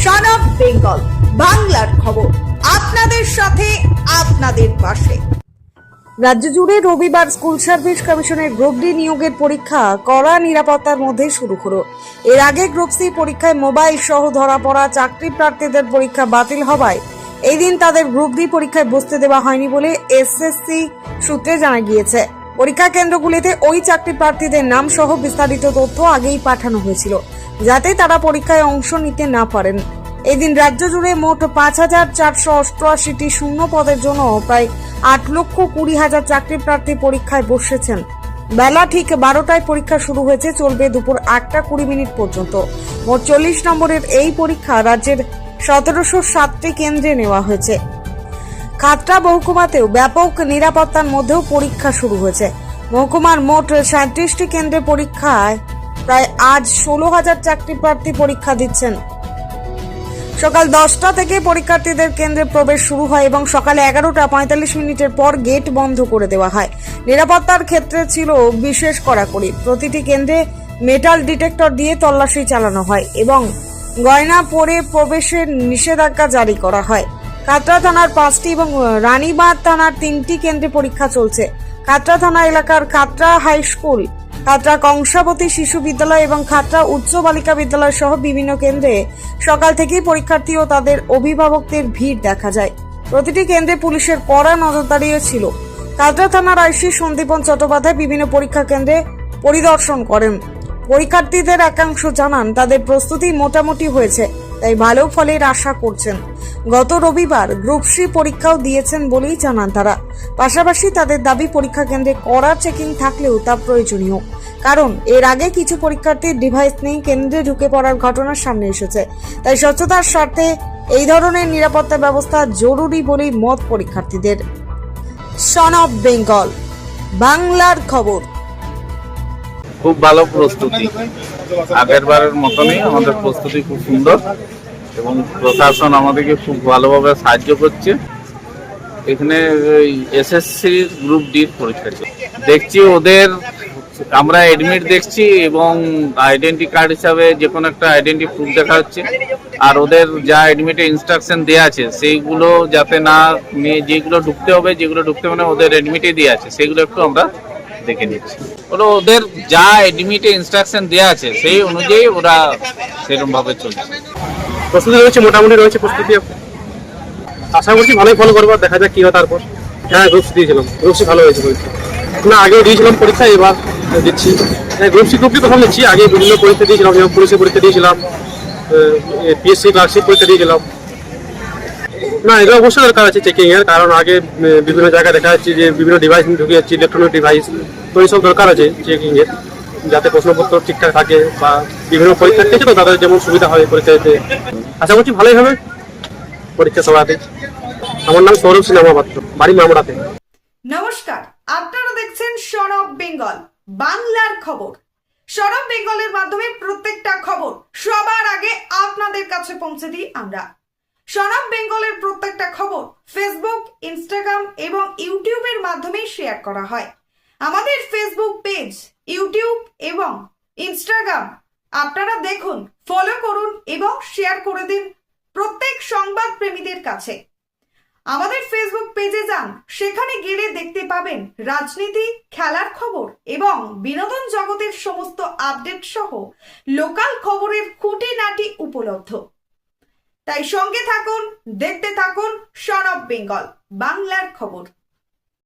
Son of Bengal বাংলার খবর, আপনাদের সাথে আপনাদের পাশে। রাজ্য জুড়ে রবিবার স্কুল সার্ভিস কমিশনের গ্রুপ ডি নিয়োগের পরীক্ষা কড়া নিরাপত্তার মধ্যে শুরু হলো। এর আগে গ্রুপ সি পরীক্ষায় মোবাইল সহ ধরা পড়া চাকরি প্রার্থীদের পরীক্ষা বাতিল হওয়ায় এই দিন তাদের গ্রুপ ডি পরীক্ষায় বসতে দেওয়া হয়নি বলে এসএসসি সূত্রে জানা গিয়েছে। পরীক্ষা কেন্দ্রগুলিতে ওই চাকরি প্রার্থীদের নাম সহ বিস্তারিত তথ্য আগেই পাঠানো হয়েছিল, যাতে তারা পরীক্ষায় অংশ নিতে না পারেন। এই দিন রাজ্য জুড়ে মোট ৫,৪৮৮টি শূন্য পদের জন্য প্রায় ৮,২০,০০০ চাকরি প্রার্থী পরীক্ষায় বসেছেন। বেলা ঠিক ১২টায় পরীক্ষা শুরু হয়েছে, চলবে দুপুর ৮টা ২০ পর্যন্ত। মোট ৪০ নম্বরের এই পরীক্ষা রাজ্যের ১৭০৭টি কেন্দ্রে নেওয়া হয়েছে। খাতড়া মহকুমাতেও ব্যাপক নিরাপত্তার মধ্যেও পরীক্ষা শুরু হয়েছে। মহকুমার মোট ৩৭টি কেন্দ্রে পরীক্ষায় প্রায় আজ ১৬,০০০ চাকরি প্রার্থী পরীক্ষা দিচ্ছেন। সকাল ১০টা থেকে পরীক্ষার্থীদের কেন্দ্রে প্রবেশ শুরু হয় এবং সকালে ১১টা ৪৫ পর গেট বন্ধ করে দেওয়া হয়। নিরাপত্তার ক্ষেত্রে ছিল বিশেষ কড়াকড়ি। প্রতিটি কেন্দ্রে মেটাল ডিটেক্টর দিয়ে তল্লাশি চালানো হয় এবং গয়না পরে প্রবেশের নিষেধাজ্ঞা জারি করা হয়। খাতড়া থানার 5টি এবং রানীবাঁধ থানার 3টি কেন্দ্রে পরীক্ষা চলছে। খাতড়া থানা এলাকার খাতড়া হাই স্কুল, খাতড়া কংসাবতী শিশু বিদ্যালয় এবং খাতড়া উচ্চ বালিকা বিদ্যালয় সহ বিভিন্ন কেন্দ্রে সকাল থেকেই পরীক্ষার্থী ও তাদের অভিভাবকদের ভিড় দেখা যায়। প্রতিটি কেন্দ্রে পুলিশের কড়া নজরদারি ছিল। খাতড়া থানার আইসি সন্দীপন চট্টোপাধ্যায় বিভিন্ন পরীক্ষা কেন্দ্রে পরিদর্শন করেন। পরীক্ষার্থীদের একাংশ জানান তাদের প্রস্তুতি মোটামুটি হয়েছে, তাই ভালো ফলের আশা করছেন। গত রবিবার গ্রুপ সি পরীক্ষাও দিয়েছেন বলেই জানান তারা। পাশাপাশি তাদের দাবি পরীক্ষা কেন্দ্রে কড়া চেকিং থাকলেও তা প্রয়োজনীয়, কারণ এর আগে কিছু পরীক্ষার্থীর ডিভাইস নেই কেন্দ্রে ঢুকে পড়ার ঘটনা সামনে এসেছে। তাই স্বচ্ছতার স্বার্থে এই ধরনের নিরাপত্তা ব্যবস্থা জরুরি বলেই মত পরীক্ষার্থীদের। সন অফ বেঙ্গল বাংলার খবর। খুব ভালো প্রস্তুতি, আগের বারের মতনই আমাদের প্রস্তুতি খুব সুন্দর এবং প্রশাসন আমাদেরকে খুব ভালোভাবে সাহায্য করছে। এখানে এসএসসি গ্রুপ ডির পরীক্ষা দেখছি, ওদের আমরা এডমিট দেখছি এবং আইডেন্টি কার্ড হিসাবে যে কোনো একটা আইডেন্টি প্রুফ দেখা হচ্ছে। আর ওদের যা এডমিটে ইনস্ট্রাকশন দেওয়া আছে সেইগুলো যাতে না নিয়ে যেগুলো ঢুকতে হবে, যেগুলো ঢুকতে মানে ওদের এডমিটে দেওয়া আছে সেগুলো একটু আমরা দেখে নিচ্ছি। ওদের যা এডমিটে ইনস্ট্রাকশন দেওয়া আছে সেই অনুযায়ী ওরা সেরকম ভাবে চলছে। প্রস্তুতি রয়েছে, মোটামুটি রয়েছে প্রস্তুতি। আশা করছি ভালোই ফলো করবো, দেখা যাক কি হয় তারপর। হ্যাঁ, গ্রুপ সি দিয়েছিলাম, গ্রুপ সি ভালো হয়েছে পরীক্ষা। না, আগেও দিয়েছিলাম পরীক্ষা, এবার দিচ্ছি। গ্রুপ সি গ্রুপটি প্রথম দিচ্ছি, আগে বিভিন্ন পরীক্ষা দিয়েছিলাম, যেমন পুলিশের পরীক্ষা দিয়েছিলাম, পিএসসি ক্লার্কশিপ পরীক্ষা দিয়েছিলাম। না, এটা অবশ্যই দরকার আছে চেকিং এর, কারণ আগে বিভিন্ন জায়গায় দেখা যাচ্ছে যে বিভিন্ন ডিভাইস ঢুকে যাচ্ছে, ইলেকট্রনিক ডিভাইস, তো এইসব দরকার আছে চেকিং এর, যাতে প্রশ্নপত্র ঠিকঠাক থাকে বা বিভিন্ন পরীক্ষা থেকে তো তাদের যেমন সুবিধা হয় পরীক্ষা দিতে। আশা করছি ভালোই হবে পরীক্ষা সভাতে। আমার নাম সৌরভ সিনহা পাত্র, বাড়ি মামড়াতে। নমস্কার, আপনারা দেখছেন সন অফ বেঙ্গল বাংলার খবর। সন অফ বেঙ্গলের মাধ্যমে প্রত্যেকটা খবর সবার আগে আপনাদের কাছে পৌঁছে দিই আমরা। সন অফ বেঙ্গলের প্রত্যেকটা খবর ফেসবুক, ইনস্টাগ্রাম এবং ইউটিউবের মাধ্যমে শেয়ার করা হয়। আমাদের ফেসবুক পেজ, ইউটিউব এবং ইনস্টাগ্রাম আপনারা দেখুন, ফলো করুন এবং শেয়ার করে দিন প্রত্যেক সংবাদ প্রেমীদের কাছে। আমাদের ফেসবুক পেজে যান, সেখানে গেলে দেখতে পাবেন রাজনীতি, খেলার খবর এবং বিনোদন জগতের সমস্ত আপডেট সহ লোকাল খবরের খুঁটিনাটি উপলব্ধ। তাই সঙ্গে থাকুন, দেখতে থাকুন সন অফ বেঙ্গল বাংলার খবর।